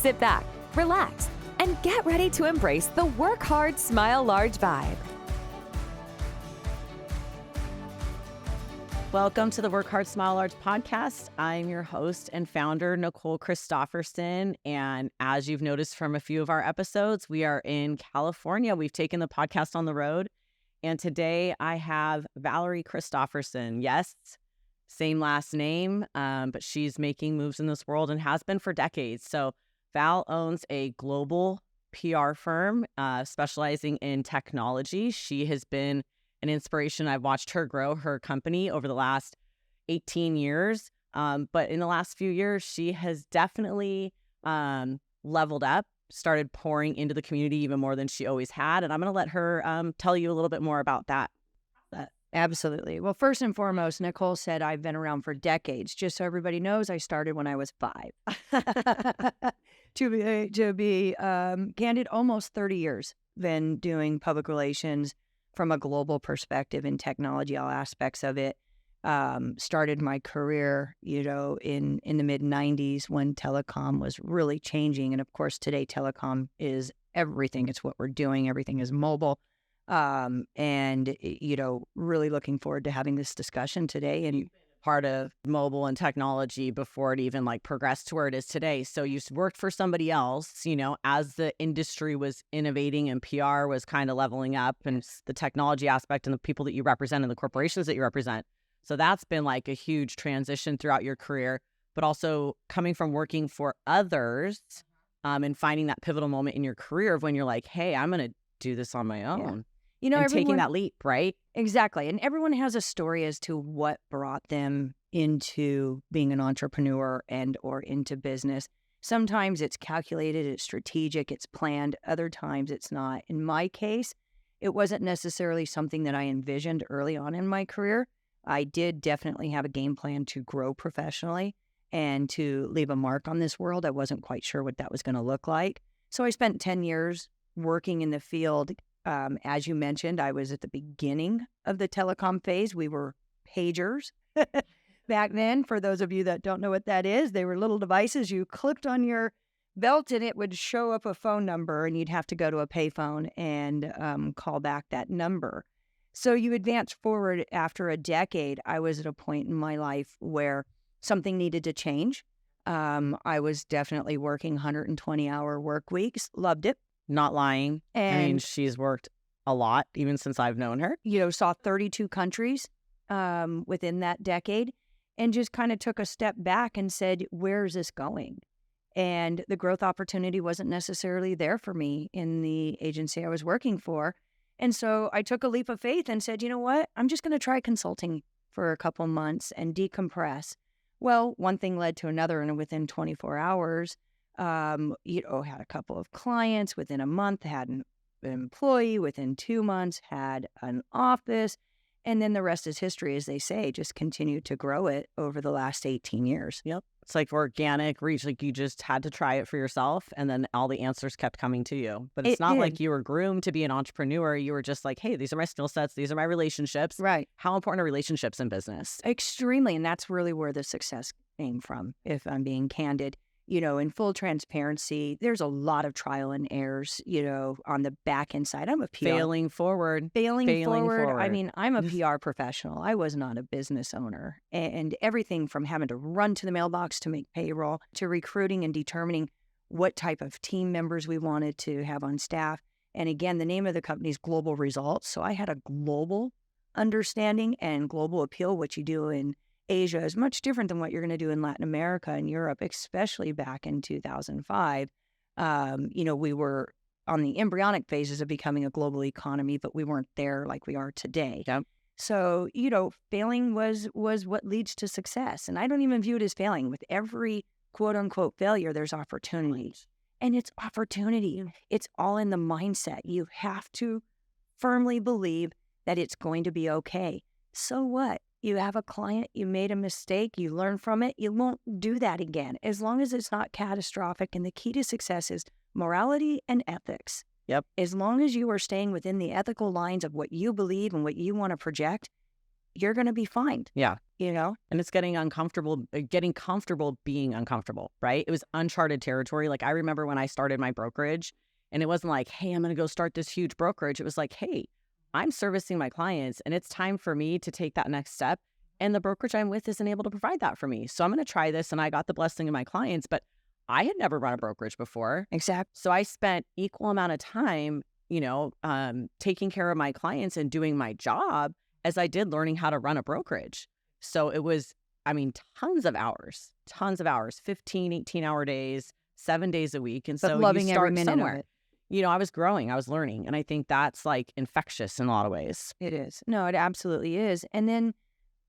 Sit back, relax, and get ready to embrace the work hard, smile large vibe. Welcome to the Work Hard, Smile Large podcast. I'm your host and founder, Val Christopherson. And as you've noticed from a few of our episodes, we are in California. We've taken the podcast on the road. And today I have Valerie Christopherson. Yes, same last name, but she's making moves in this world and has been for decades. So Val owns a global PR firm specializing in technology. She has been an inspiration. I've watched her grow her company over the last 18 years. But in the last few years, she has definitely leveled up, started pouring into the community even more than she always had. And I'm going to let her tell you a little bit more about that. Absolutely. Well, first and foremost, Nicole said I've been around for decades. Just so everybody knows, I started when I was 5. To be candid, almost 30 years been doing public relations from a global perspective in technology, all aspects of it. Started my career, in the mid-90s when telecom was really changing. And of course, today telecom is everything. It's what we're doing. Everything is mobile. Really looking forward to having this discussion today. And part of mobile and technology before it even progressed to where it is today. So you worked for somebody else, as the industry was innovating and PR was kind of leveling up and the technology aspect and the people that you represent and the corporations that you represent. So that's been a huge transition throughout your career, but also coming from working for others and finding that pivotal moment in your career of when you're like, hey, I'm going to do this on my own. And taking that leap, right? Exactly. And everyone has a story as to what brought them into being an entrepreneur and or into business. Sometimes it's calculated, it's strategic, it's planned. Other times it's not. In my case, it wasn't necessarily something that I envisioned early on in my career. I did definitely have a game plan to grow professionally and to leave a mark on this world. I wasn't quite sure what that was going to look like. So I spent 10 years working in the field. As you mentioned, I was at the beginning of the telecom phase. We were pagers back then. For those of you that don't know what that is, they were little devices. You clicked on your belt and it would show up a phone number and you'd have to go to a payphone and call back that number. So you advance forward after a decade. I was at a point in my life where something needed to change. I was definitely working 120-hour work weeks. Loved it. Not lying. And she's worked a lot, even since I've known her. Saw 32 countries within that decade and just kind of took a step back and said, where is this going? And the growth opportunity wasn't necessarily there for me in the agency I was working for. And so I took a leap of faith and said, you know what? I'm just going to try consulting for a couple months and decompress. Well, one thing led to another, and within 24 hours, had a couple of clients. Within a month, had an employee. Within 2 months, had an office. And then the rest is history, as they say, just continued to grow it over the last 18 years. Yep. It's organic reach. You just had to try it for yourself, and then all the answers kept coming to you. But it's not like you were groomed to be an entrepreneur. You were just like, hey, these are my skill sets. These are my relationships. Right. How important are relationships in business? Extremely. And that's really where the success came from, if I'm being candid. In full transparency, there's a lot of trial and errors, on the back end side. I'm a PR. Failing forward. I mean, I'm a PR professional. I was not a business owner. And everything from having to run to the mailbox to make payroll to recruiting and determining what type of team members we wanted to have on staff. And again, the name of the company is Global Results. So I had a global understanding and global appeal. What you do in Asia is much different than what you're going to do in Latin America and Europe, especially back in 2005. We were on the embryonic phases of becoming a global economy, but we weren't there like we are today. Yep. So, failing was what leads to success. And I don't even view it as failing. With every quote unquote failure, there's opportunity. And it's opportunity. It's all in the mindset. You have to firmly believe that it's going to be okay. So what? You have a client, you made a mistake, you learn from it, you won't do that again, as long as it's not catastrophic. And the key to success is morality and ethics. Yep. As long as you are staying within the ethical lines of what you believe and what you want to project, you're going to be fine. Yeah. You know? And it's getting comfortable being uncomfortable, right? It was uncharted territory. Like I remember when I started my brokerage and it wasn't like, hey, I'm going to go start this huge brokerage. It was like, hey, I'm servicing my clients and it's time for me to take that next step. And the brokerage I'm with isn't able to provide that for me. So I'm going to try this. And I got the blessing of my clients, but I had never run a brokerage before. Exactly. So I spent equal amount of time, taking care of my clients and doing my job as I did learning how to run a brokerage. So it was, tons of hours, 15, 18-hour days, 7 days a week. And But so loving you every start minute somewhere. of it. I was growing, I was learning. And I think that's like infectious in a lot of ways. It is. No, it absolutely is. And then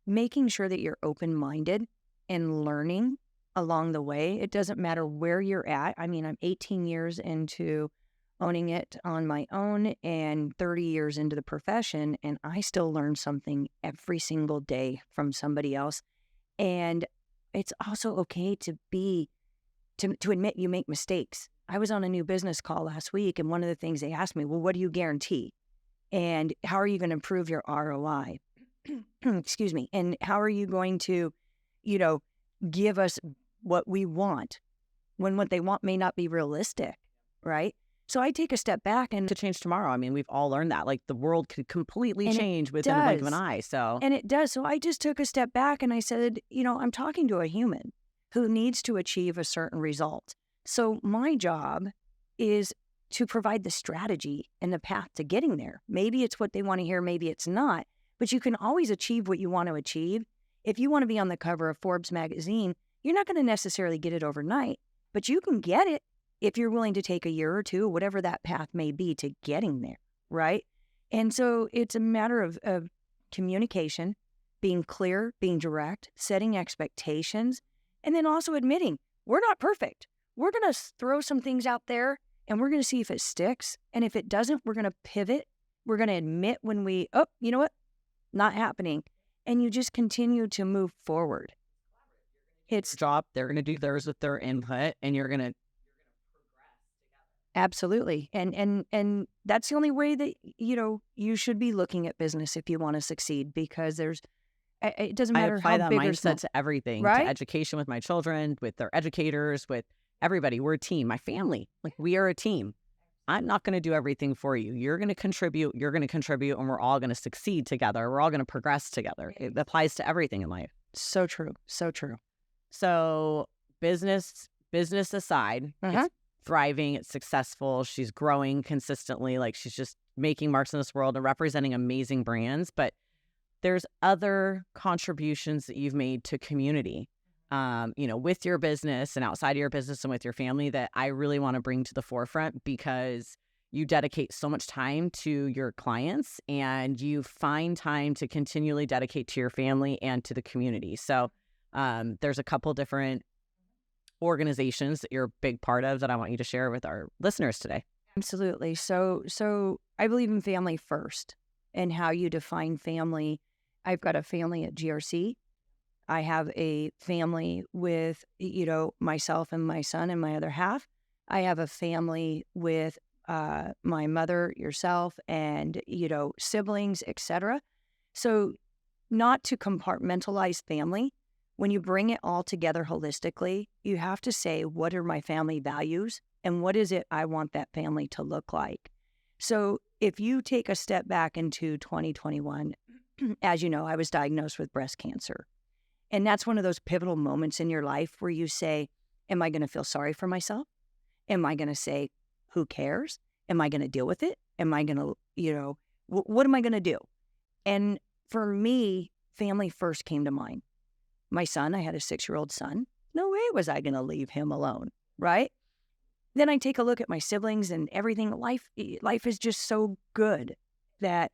making sure that you're open-minded and learning along the way. It doesn't matter where you're at. I'm 18 years into owning it on my own and 30 years into the profession, and I still learn something every single day from somebody else. And it's also okay to admit you make mistakes. I was on a new business call last week, and one of the things they asked me, well, what do you guarantee? And how are you going to improve your ROI? Excuse me. And how are you going to, give us what we want when what they want may not be realistic, right? So I take a step back and To change tomorrow. We've all learned that. Like the world could completely And it change within a blink of an does. eye. So And it does. So I just took a step back and I said, I'm talking to a human who needs to achieve a certain result. So my job is to provide the strategy and the path to getting there. Maybe it's what they want to hear, maybe it's not, but you can always achieve what you want to achieve. If you want to be on the cover of Forbes magazine, you're not going to necessarily get it overnight, but you can get it if you're willing to take a year or two, whatever that path may be to getting there, right? And so it's a matter of communication, being clear, being direct, setting expectations, and then also admitting we're not perfect. We're going to throw some things out there and we're going to see if it sticks. And if it doesn't, we're going to pivot. We're going to admit when you know what? Not happening. And you just continue to move forward. It's job, they're going to do theirs with their input and you're going to absolutely. And that's the only way that, you should be looking at business if you want to succeed, because it doesn't I matter apply how that big or small. mindset to everything, Right? to education with my children, with their educators, with everybody. We're a team, my family. Like we are a team. I'm not going to do everything for you. You're going to contribute, and we're all going to succeed together. We're all going to progress together. It applies to everything in life. So true. So true. So business aside, it's thriving, it's successful. She's growing consistently. Like she's just making marks in this world and representing amazing brands. But there's other contributions that you've made to community, with your business and outside of your business and with your family that I really want to bring to the forefront, because you dedicate so much time to your clients and you find time to continually dedicate to your family and to the community. So there's a couple different organizations that you're a big part of that I want you to share with our listeners today. Absolutely. So I believe in family first and how you define family. I've got a family at GRC. I have a family with, myself and my son and my other half. I have a family with my mother, yourself, and, siblings, etc. So not to compartmentalize family. When you bring it all together holistically, you have to say, what are my family values and what is it I want that family to look like? So if you take a step back into 2021, as you know, I was diagnosed with breast cancer. And that's one of those pivotal moments in your life where you say, am I going to feel sorry for myself? Am I going to say, who cares? Am I going to deal with it? Am I going to, what am I going to do? And for me, family first came to mind. My son, I had a 6-year-old son. No way was I going to leave him alone, right? Then I take a look at my siblings and everything. Life is just so good that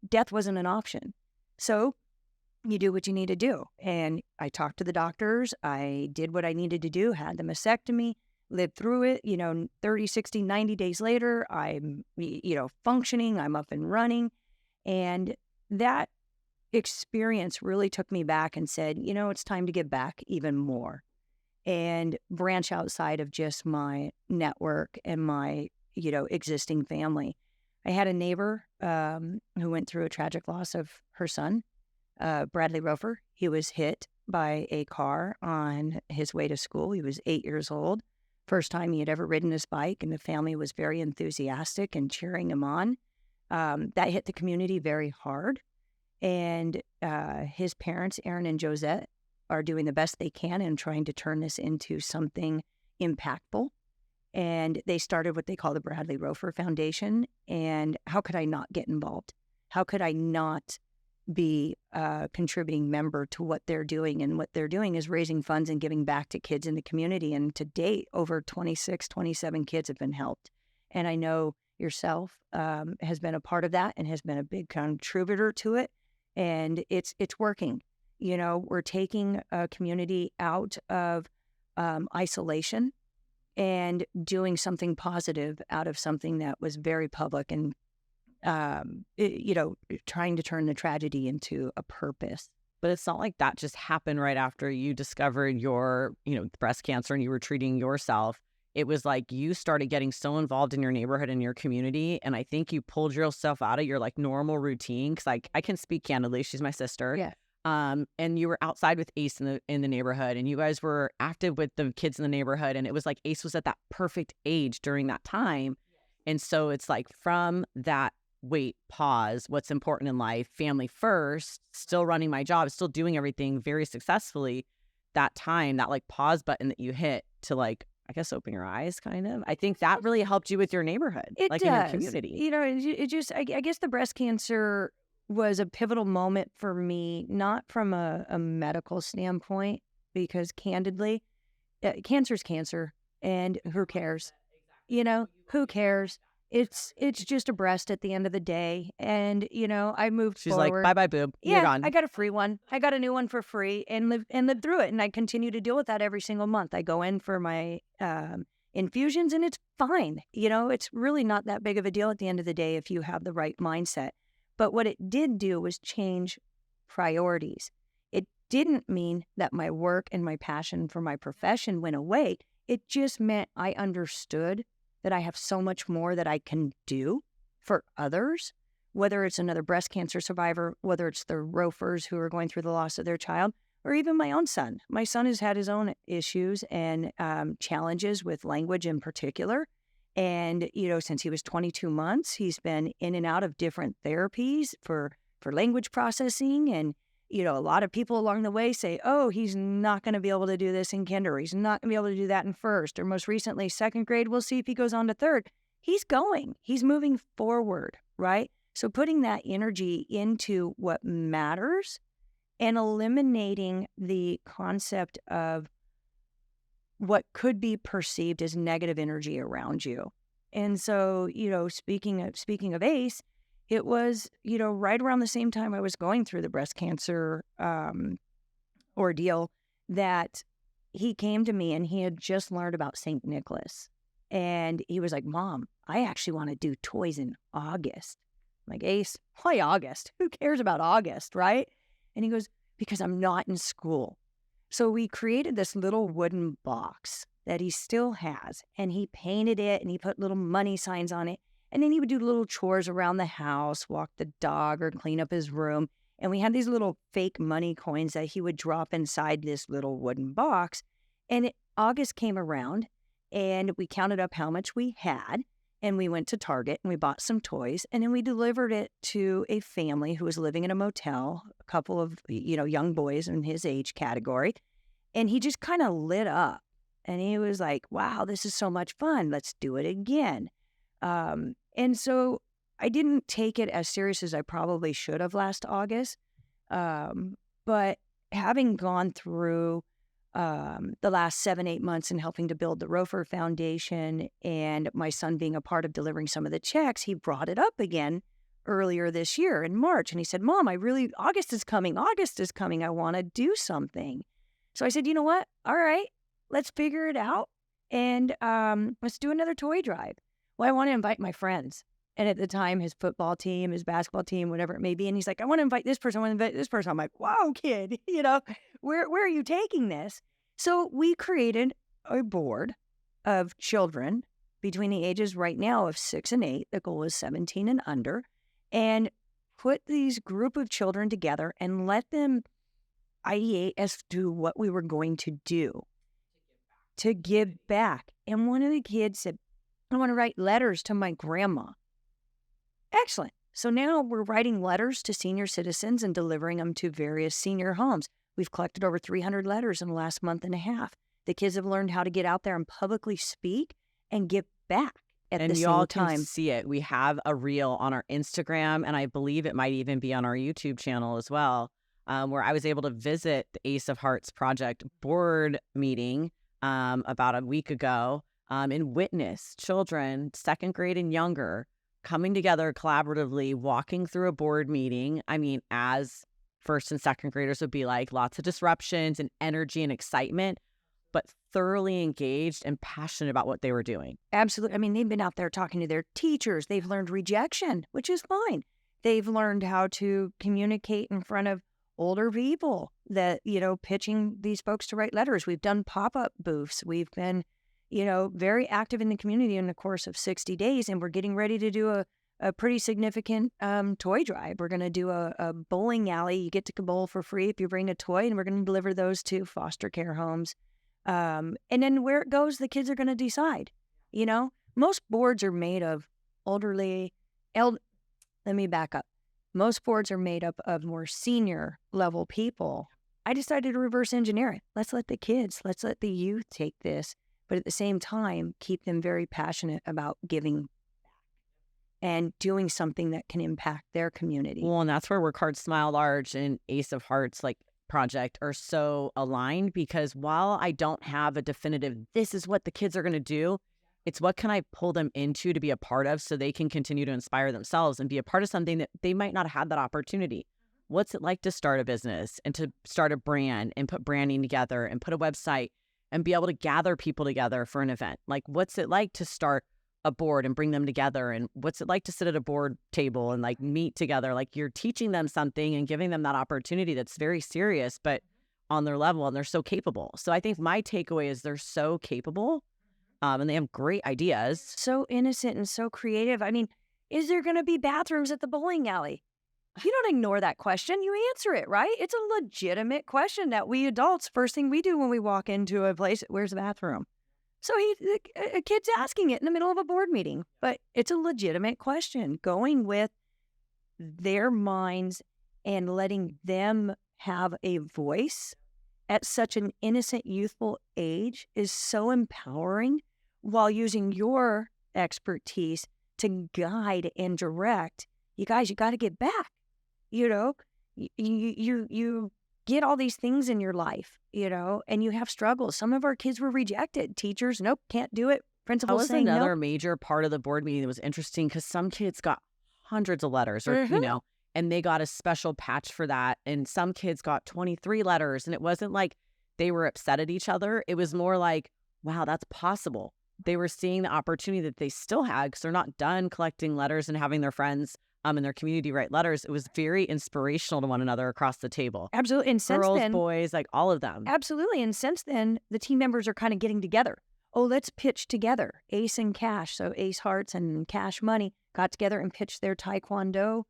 death wasn't an option. So you do what you need to do. And I talked to the doctors. I did what I needed to do, had the mastectomy, lived through it. 30, 60, 90 days later, I'm, functioning. I'm up and running. And that experience really took me back and said, it's time to give back even more and branch outside of just my network and my, existing family. I had a neighbor who went through a tragic loss of her son, Bradley Rofer. He was hit by a car on his way to school. He was 8 years old. First time he had ever ridden his bike, and the family was very enthusiastic and cheering him on. That hit the community very hard. And his parents, Aaron and Josette, are doing the best they can in trying to turn this into something impactful. And they started what they call the Bradley Rofer Foundation. And how could I not get involved? How could I not be a contributing member to what they're doing? And what they're doing is raising funds and giving back to kids in the community. And to date, over 26, 27 kids have been helped. And I know yourself has been a part of that and has been a big contributor to it. And it's working. You know, we're taking a community out of isolation and doing something positive out of something that was very public and, trying to turn the tragedy into a purpose. But it's not like that just happened right after you discovered your, breast cancer and you were treating yourself. It was like you started getting so involved in your neighborhood and your community. And I think you pulled yourself out of your normal routine. Cause I can speak candidly. She's my sister. Yeah. And you were outside with Ace in the neighborhood, and you guys were active with the kids in the neighborhood. And it was like Ace was at that perfect age during that time. And so it's like from that pause, what's important in life, family first, still running my job, still doing everything very successfully. That time, that pause button that you hit to I guess open your eyes, kind of. I think that really helped you with your neighborhood, It does. in your community. It just, I guess the breast cancer was a pivotal moment for me, not from a medical standpoint, because candidly, cancer's cancer, and who cares? Who cares? It's just a breast at the end of the day. And, I moved She's forward. like, bye, boob. Yeah, You're gone. I got a free one. I got a new one for free and lived through it. And I continue to deal with that every single month. I go in for my infusions and it's fine. It's really not that big of a deal at the end of the day if you have the right mindset. But what it did do was change priorities. It didn't mean that my work and my passion for my profession went away. It just meant I understood that I have so much more that I can do for others, whether it's another breast cancer survivor, whether it's the Rofers who are going through the loss of their child, or even my own son. My son has had his own issues and challenges with language in particular. And, since he was 22 months, he's been in and out of different therapies for language processing. And, a lot of people along the way say, oh, he's not going to be able to do this in kinder. He's not going to be able to do that in first. Or most recently, second grade, we'll see if he goes on to third. He's going. He's moving forward, right? So putting that energy into what matters and eliminating the concept of what could be perceived as negative energy around you. And so, speaking of Ace, it was, right around the same time I was going through the breast cancer ordeal that he came to me, and he had just learned about St. Nicholas. And he was like, Mom, I actually want to do toys in August. I'm like, Ace, why August? Who cares about August, right? And he goes, because I'm not in school. So we created this little wooden box that he still has, and he painted it and he put little money signs on it. And then he would do little chores around the house, walk the dog or clean up his room. And we had these little fake money coins that he would drop inside this little wooden box. And August came around and we counted up how much we had. And we went to Target and we bought some toys. And then we delivered it to a family who was living in a motel, a couple of, young boys in his age category. And he just kind of lit up. And he was like, wow, this is so much fun. Let's do it again. And so I didn't take it as serious as I probably should have last August. But having gone through the last 7-8 months and helping to build the Rofer Foundation, and my son being a part of delivering some of the checks, he brought it up again earlier this year in March. And he said, Mom, August is coming. I want to do something. So I said, you know what? All right, let's figure it out. And let's do another toy drive. Well, I want to invite my friends. And at the time, his football team, his basketball team, whatever it may be. And he's like, I want to invite this person. I want to invite this person. I'm like, wow, kid, where are you taking this? So we created a board of children between the ages right now of 6 and 8, the goal is 17 and under, and put these group of children together and let them ideate as to what we were going to do to give back. And one of the kids said, I want to write letters to my grandma. Excellent. So now we're writing letters to senior citizens and delivering them to various senior homes. We've collected over 300 letters in the last month and a half. The kids have learned how to get out there and publicly speak and give back at the same time. And y'all can see it. We have a reel on our Instagram, and I believe it might even be on our YouTube channel as well, where I was able to visit the Ace of Hearts Project board meeting about a week ago and witness children, 2nd grade and younger, coming together collaboratively, walking through a board meeting. I mean, as 1st and 2nd graders would be like, lots of disruptions and energy and excitement, but thoroughly engaged and passionate about what they were doing. Absolutely. I mean, they've been out there talking to their teachers. They've learned rejection, which is fine. They've learned how to communicate in front of older people that, pitching these folks to write letters. We've done pop-up booths. We've been, very active in the community in the course of 60 days, and we're getting ready to do a pretty significant toy drive. We're going to do a bowling alley. You get to bowl for free if you bring a toy, and we're going to deliver those to foster care homes. And then where it goes, the kids are going to decide. Most boards are made of let me back up. Most boards are made up of more senior level people. I decided to reverse engineer it. Let's let the youth take this, but at the same time, keep them very passionate about giving and doing something that can impact their community. Well, and that's where Work Hard, Smile Large and Ace of Hearts project are so aligned, because while I don't have a definitive, this is what the kids are going to do, it's what can I pull them into to be a part of so they can continue to inspire themselves and be a part of something that they might not have had that opportunity. What's it like to start a business and to start a brand and put branding together and put a website and be able to gather people together for an event? Like, what's it like to start a board and bring them together? And what's it like to sit at a board table and meet together? Like, you're teaching them something and giving them that opportunity that's very serious, but on their level, and they're so capable. So I think my takeaway is they're so capable and they have great ideas. So innocent and so creative. I mean, is there going to be bathrooms at the bowling alley? You don't ignore that question. You answer it, right? It's a legitimate question that we adults, first thing we do when we walk into a place, where's the bathroom? So a kid's asking it in the middle of a board meeting, but it's a legitimate question. Going with their minds and letting them have a voice at such an innocent, youthful age is so empowering, while using your expertise to guide and direct. You guys, you got to get back. You get all these things in your life, and you have struggles. Some of our kids were rejected. Teachers, nope, can't do it. Principals that was saying another nope. major part of the board meeting that was interesting, because some kids got hundreds of letters, or and they got a special patch for that. And some kids got 23 letters, and it wasn't like they were upset at each other. It was more like, wow, that's possible. They were seeing the opportunity that they still had, because they're not done collecting letters and having their friends in their community write letters. It was very inspirational to one another across the table. Absolutely. And since girls, then, boys, all of them. Absolutely. And since then, the team members are kind of getting together. Oh, let's pitch together. Ace and Cash, so Ace Hearts and Cash Money, got together and pitched their Taekwondo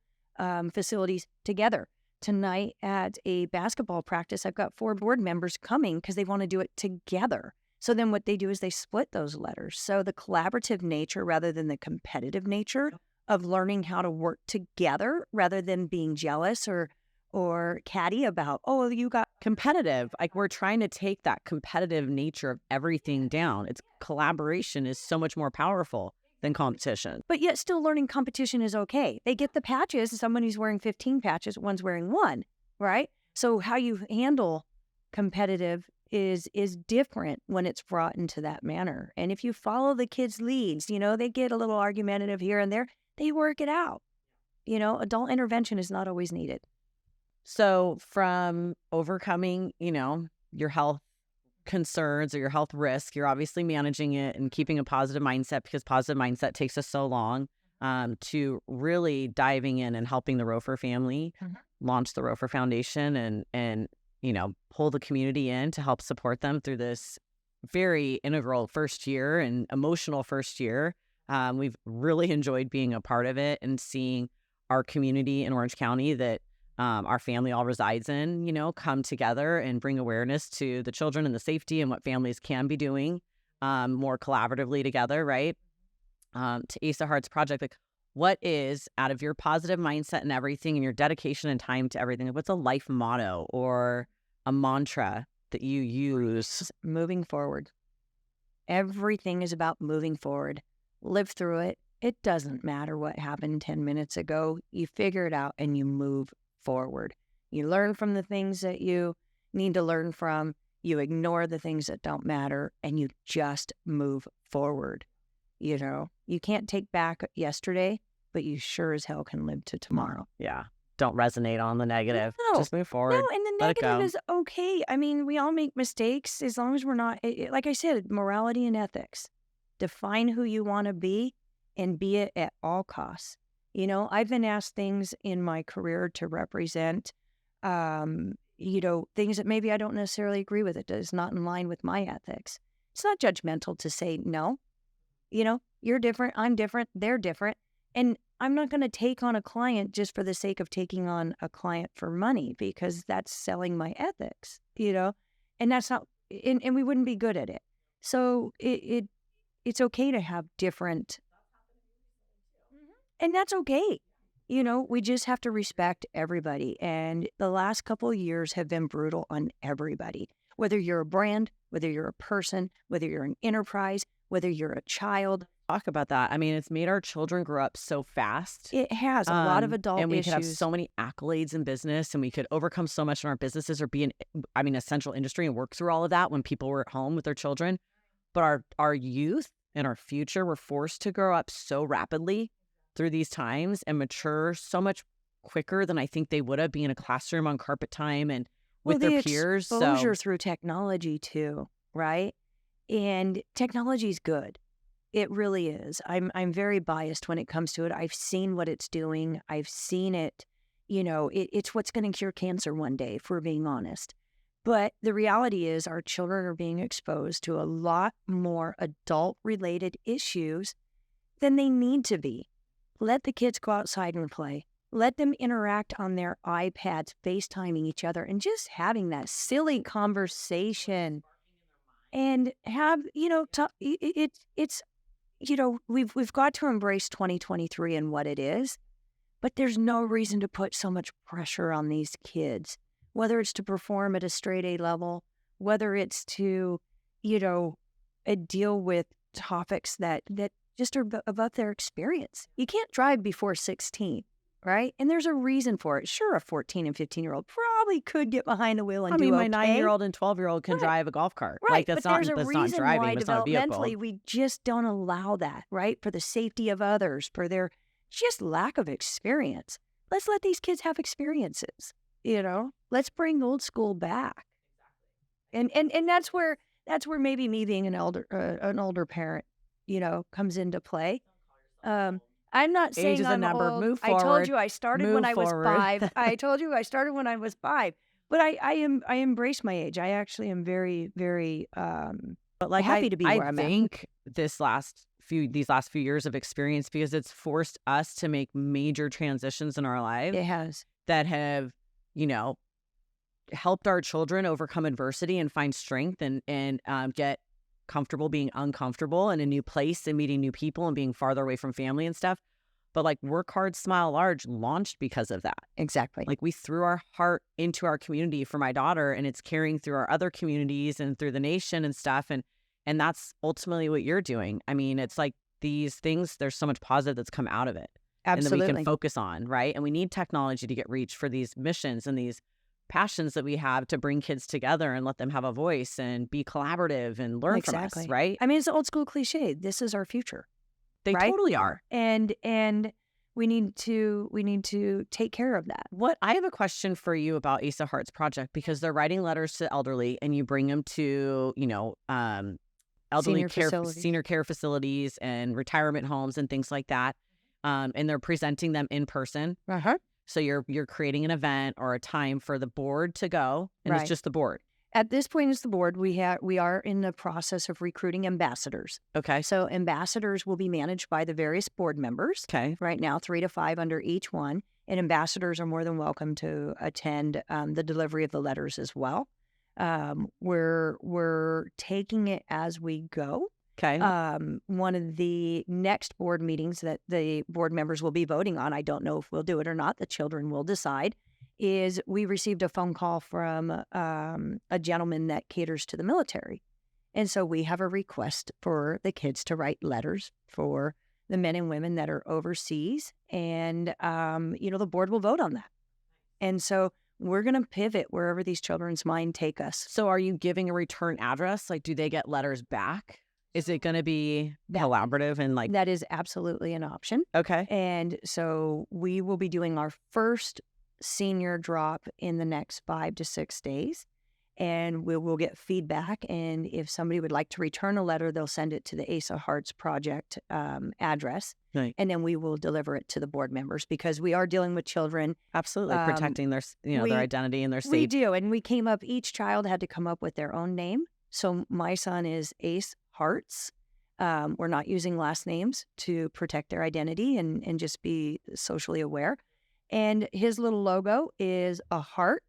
facilities together. Tonight at a basketball practice, I've got 4 board members coming because they want to do it together. So then what they do is they split those letters. So the collaborative nature rather than the competitive nature of learning how to work together rather than being jealous or catty about, oh, you got competitive. We're trying to take that competitive nature of everything down. It's collaboration is so much more powerful than competition. But yet still learning competition is okay. They get the patches. Somebody's wearing 15 patches, one's wearing 1, right? So how you handle competitive is different when it's brought into that manner. And if you follow the kids' leads, they get a little argumentative here and there, they work it out. Adult intervention is not always needed. So from overcoming, your health concerns or your health risk, you're obviously managing it and keeping a positive mindset, because positive mindset takes us so long, to really diving in and helping the Rofer family launch the Rofer Foundation and pull the community in to help support them through this very integral first year and emotional first year. We've really enjoyed being a part of it and seeing our community in Orange County that our family all resides in, come together and bring awareness to the children and the safety and what families can be doing more collaboratively together, right? To Asa Hearts Project, like, what is, out of your positive mindset and everything and your dedication and time to everything, what's a life motto or a mantra that you use? Moving forward. Everything is about moving forward. Live through it. It doesn't matter what happened 10 minutes ago. You figure it out and you move forward. You learn from the things that you need to learn from. You ignore the things that don't matter and you just move forward. You can't take back yesterday, but you sure as hell can live to tomorrow. Yeah. Don't resonate on the negative. No. Just move forward. No, and the Let it negative go. is okay. I mean, we all make mistakes as long as we're not, like I said, morality and ethics. Define who you want to be and be it at all costs. I've been asked things in my career to represent, things that maybe I don't necessarily agree with. It is not in line with my ethics. It's not judgmental to say no. You're different, I'm different, they're different. And I'm not going to take on a client just for the sake of taking on a client for money, because that's selling my ethics, and that's not, and we wouldn't be good at it. So it's okay to have different, and that's okay. We just have to respect everybody. And the last couple of years have been brutal on everybody, whether you're a brand, whether you're a person, whether you're an enterprise, whether you're a child. Talk about that. I mean, it's made our children grow up so fast. It has a lot of adult and we issues. could have so many accolades in business, and we could overcome so much in our businesses or be in, essential industry and work through all of that when people were at home with their children. But our youth and our future were forced to grow up so rapidly through these times and mature so much quicker than I think they would have, being in a classroom on carpet time and with their peers. Exposure through technology too, right? And technology is good. It really is. I'm very biased when it comes to it. I've seen what it's doing. I've seen it. It's what's going to cure cancer one day, if we're being honest. But the reality is our children are being exposed to a lot more adult-related issues than they need to be. Let the kids go outside and play. Let them interact on their iPads, FaceTiming each other, and just having that silly conversation. And have, we've got to embrace 2023 and what it is, but there's no reason to put so much pressure on these kids, whether it's to perform at a straight A level, whether it's to, deal with topics that just are above their experience. You can't drive before 16, right? And there's a reason for it. Sure, a 14 and 15-year-old probably could get behind the wheel and do okay. My 9-year-old and 12-year-old can drive a golf cart. Right, that's but there's a reason driving, why it's not a vehicle. developmentally we just don't allow that, right? For the safety of others, for their just lack of experience. Let's let these kids have experiences, Let's bring old school back. And that's where maybe me being an older parent, comes into play. I'm not saying age is I'm a number. old. Move forward. I told you I started when I was 5. I told you I started when I was 5. But I embrace my age. I actually am very, very happy to be where I'm at. I think these last few years of experience, because it's forced us to make major transitions in our lives. It has. That have, helped our children overcome adversity and find strength and get comfortable being uncomfortable in a new place and meeting new people and being farther away from family and stuff. But Work Hard, Smile Large launched because of that. Exactly. We threw our heart into our community for my daughter, and it's carrying through our other communities and through the nation and stuff. And that's ultimately what you're doing. I mean, it's these things, there's so much positive that's come out of it. Absolutely. And that we can focus on, right? And we need technology to get reach for these missions and these passions that we have to bring kids together and let them have a voice and be collaborative and learn from us, right? I mean, it's an old school cliche. This is our future. They totally are. And we need to take care of that. I have a question for you about Asa Hearts Project, because they're writing letters to elderly and you bring them to, elderly senior care facilities and retirement homes and things like that. And they're presenting them in person. Uh-huh. So you're creating an event or a time for the board to go, and It's just the board. At this point as the board, we are in the process of recruiting ambassadors. Okay. So ambassadors will be managed by the various board members. Okay. Right now, 3 to 5 under each one. And ambassadors are more than welcome to attend the delivery of the letters as well. We're taking it as we go. Okay. One of the next board meetings that the board members will be voting on, I don't know if we'll do it or not, the children will decide, is we received a phone call from a gentleman that caters to the military. And so we have a request for the kids to write letters for the men and women that are overseas. And, the board will vote on that. And so we're going to pivot wherever these children's mind take us. So are you giving a return address? Like, do they get letters back? Is it going to be collaborative and like... That is absolutely an option. Okay. And so we will be doing our first senior drop in the next 5 to 6 days. And we will get feedback. And if somebody would like to return a letter, they'll send it to the Asa Hearts Project address. Right. And then we will deliver it to the board members because we are dealing with children. Absolutely. Protecting their, their identity and their safety. We do. And we came up, each child had to come up with their own name. So my son is Ace Hearts. We're not using last names to protect their identity and just be socially aware. And his little logo is a heart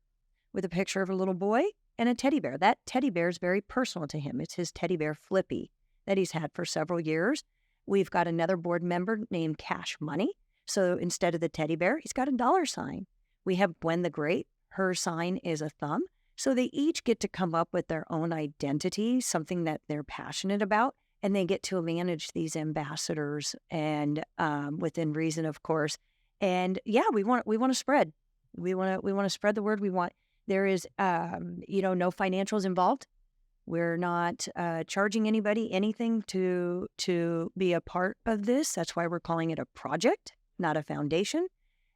with a picture of a little boy and a teddy bear. That teddy bear is very personal to him. It's his teddy bear Flippy that he's had for several years. We've got another board member named Cash Money. So instead of the teddy bear, he's got a $sign. We have Gwen the Great. Her sign is a thumb. So they each get to come up with their own identity, something that they're passionate about, and they get to manage these ambassadors and within reason, of course. And yeah, we want to spread. We want to spread the word. There is no financials involved. We're not charging anybody anything to be a part of this. That's why we're calling it a project, not a foundation.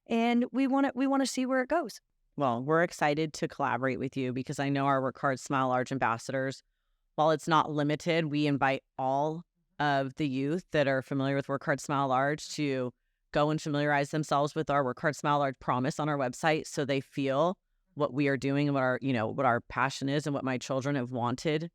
And we want to see where it goes. Well, we're excited to collaborate with you because I know our Work Hard, Smile Large ambassadors, while it's not limited, we invite all of the youth that are familiar with Work Hard, Smile Large to go and familiarize themselves with our Work Hard, Smile Large promise on our website so they feel what we are doing and what our passion is and what my children have wanted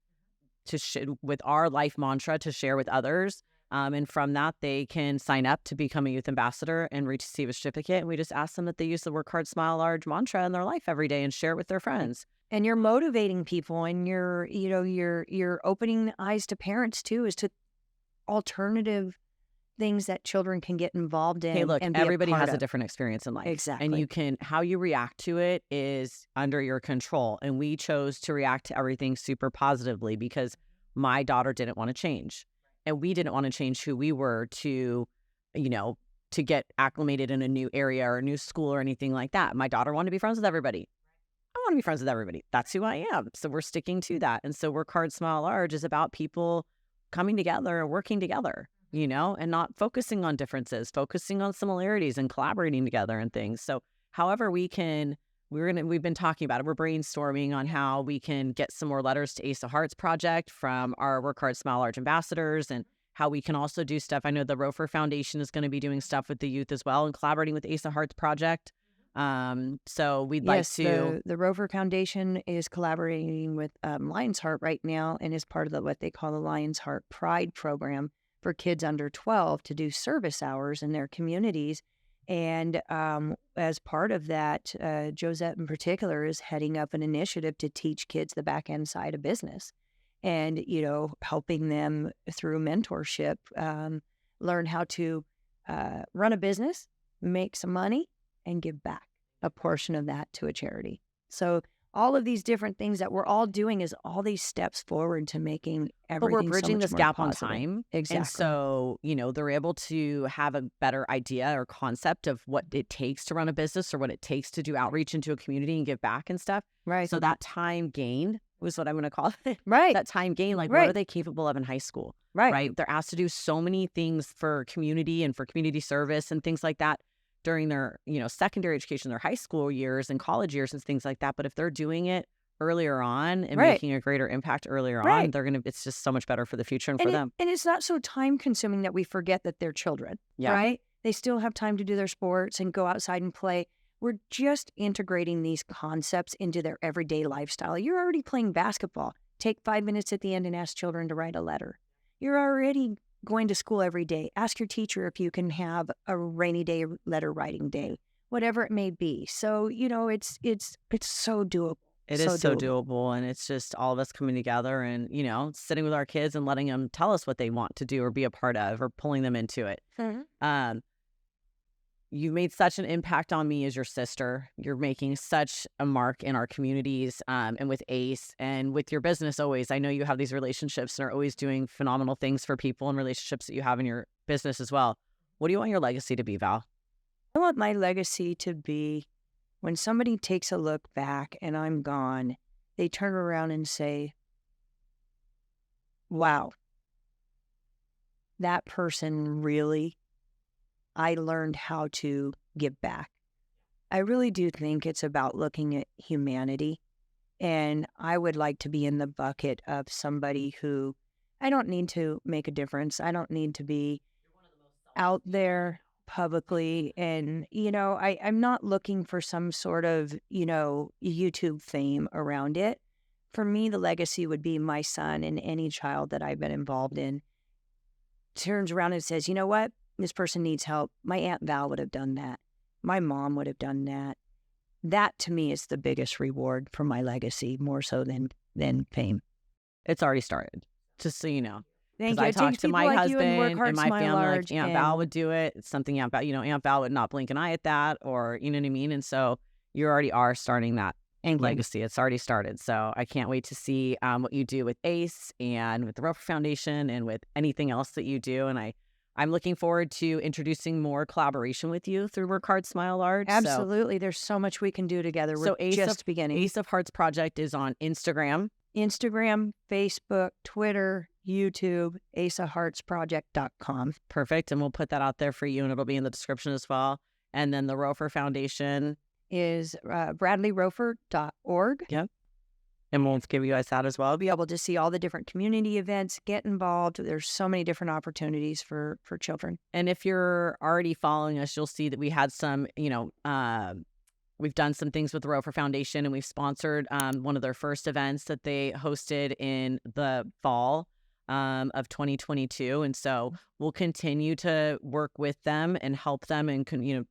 to with our life mantra to share with others. And from that, they can sign up to become a youth ambassador and receive a certificate. And we just ask them that they use the Work Hard, Smile Large mantra in their life every day and share it with their friends. And you're motivating people, and you're opening the eyes to parents too, as to alternative things that children can get involved in. Hey, look, and everybody has a different experience in life. Exactly. And how you react to it is under your control. And we chose to react to everything super positively because my daughter didn't want to change. And we didn't want to change who we were to get acclimated in a new area or a new school or anything like that. My daughter wanted to be friends with everybody. I want to be friends with everybody. That's who I am. So we're sticking to that. And so Work Hard, Smile Large is about people coming together and working together, and not focusing on differences, focusing on similarities and collaborating together and things. So however we've been talking about it. We're brainstorming on how we can get some more letters to Asa Hearts Project from our Work Hard, Smile Large ambassadors and how we can also do stuff. I know the Rofer Foundation is going to be doing stuff with the youth as well and collaborating with Asa Hearts Project. So we'd like to... The Rover Foundation is collaborating with Lion's Heart right now and is part of what they call the Lion's Heart Pride program for kids under 12 to do service hours in their communities. And as part of that, Josette in particular is heading up an initiative to teach kids the back end side of business and, helping them through mentorship, learn how to run a business, make some money, and give back a portion of that to a charity. So all of these different things that we're all doing is all these steps forward to making everything. But we're bridging this gap on possible. time. Exactly. And so, they're able to have a better idea or concept of what it takes to run a business or what it takes to do outreach into a community and give back and stuff. Right. So that time gain was what I'm going to call it. Right. That time gain, what are they capable of in high school? Right. Right. They're asked to do so many things for community and for community service and things like that during their, secondary education, their high school years and college years and things like that. But if they're doing it earlier on and making a greater impact earlier on, it's just so much better for the future and for them. And it's not so time consuming that we forget that they're children, right? They still have time to do their sports and go outside and play. We're just integrating these concepts into their everyday lifestyle. You're already playing basketball. Take 5 minutes at the end and ask children to write a letter. You're already going to school every day. Ask your teacher if you can have a rainy day letter writing day, whatever it may be. So, it's so doable. It is so doable, and it's just all of us coming together and, sitting with our kids and letting them tell us what they want to do or be a part of or pulling them into it. Mm-hmm. You made such an impact on me as your sister. You're making such a mark in our communities, and with ACE and with your business always. I know you have these relationships and are always doing phenomenal things for people and relationships that you have in your business as well. What do you want your legacy to be, Val? I want my legacy to be when somebody takes a look back and I'm gone, they turn around and say, wow, that person really, I learned how to give back. I really do think it's about looking at humanity. And I would like to be in the bucket of somebody who I don't need to make a difference. I don't need to be out there publicly. And, I'm not looking for some sort of, YouTube fame around it. For me, the legacy would be my son and any child that I've been involved in turns around and says, you know what? This person needs help. My Aunt Val would have done that. My mom would have done that. That to me is the biggest reward for my legacy, more so than fame. It's already started, just so you know. Thank you. I talked to my husband and my family, large, like Aunt Val would do it. It's something Aunt Val, Aunt Val would not blink an eye at that, or you know what I mean? And so you already are starting that legacy. It's already started. So I can't wait to see what you do with ACE and with the Roper Foundation and with anything else that you do. And I'm looking forward to introducing more collaboration with you through Work Hard, Smile Large. Absolutely. There's so much we can do together. We're just beginning. Ace of Hearts Project is on Instagram, Facebook, Twitter, YouTube, aceofheartsproject.com. Perfect. And we'll put that out there for you, and it'll be in the description as well. And then the Roper Foundation is bradleyrofer.org. Yep. And we'll give you guys that as well. Be able to see all the different community events, get involved. There's so many different opportunities for children. And if you're already following us, you'll see that we had some, we've done some things with the Roper Foundation, and we've sponsored one of their first events that they hosted in the fall of 2022. And so we'll continue to work with them and help them and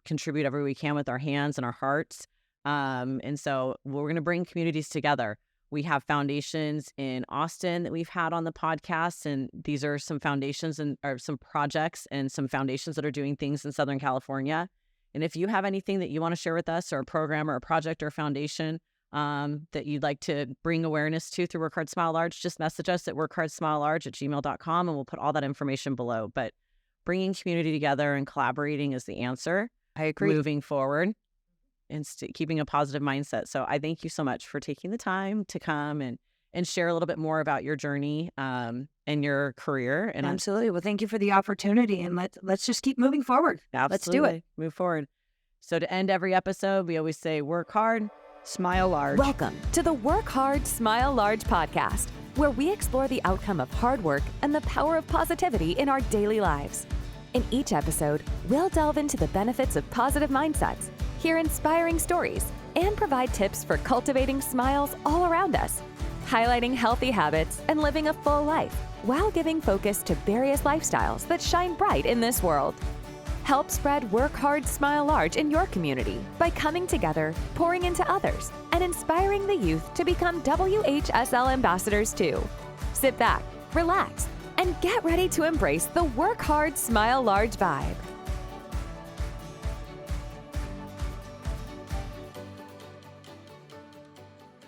contribute every we can with our hands and our hearts. And so we're going to bring communities together. We have foundations in Austin that we've had on the podcast, and these are some foundations or some projects and some foundations that are doing things in Southern California. And if you have anything that you want to share with us, or a program or a project or a foundation that you'd like to bring awareness to through Work Hard, Smile Large, just message us at workhard.smilelarge@gmail.com, and we'll put all that information below. But bringing community together and collaborating is the answer. I agree. Moving forward and keeping a positive mindset. So I thank you so much for taking the time to come and share a little bit more about your journey and your career. And absolutely. Well, thank you for the opportunity, and let's just keep moving forward. Absolutely. Let's do it. Move forward. So to end every episode, we always say, work hard, smile large. Welcome to the Work Hard, Smile Large podcast, where we explore the outcome of hard work and the power of positivity in our daily lives. In each episode, we'll delve into the benefits of positive mindsets, hear inspiring stories, and provide tips for cultivating smiles all around us, highlighting healthy habits and living a full life while giving focus to various lifestyles that shine bright in this world. Help spread Work Hard, Smile Large in your community by coming together, pouring into others, and inspiring the youth to become WHSL ambassadors too. Sit back, relax, and get ready to embrace the Work Hard, Smile Large vibe.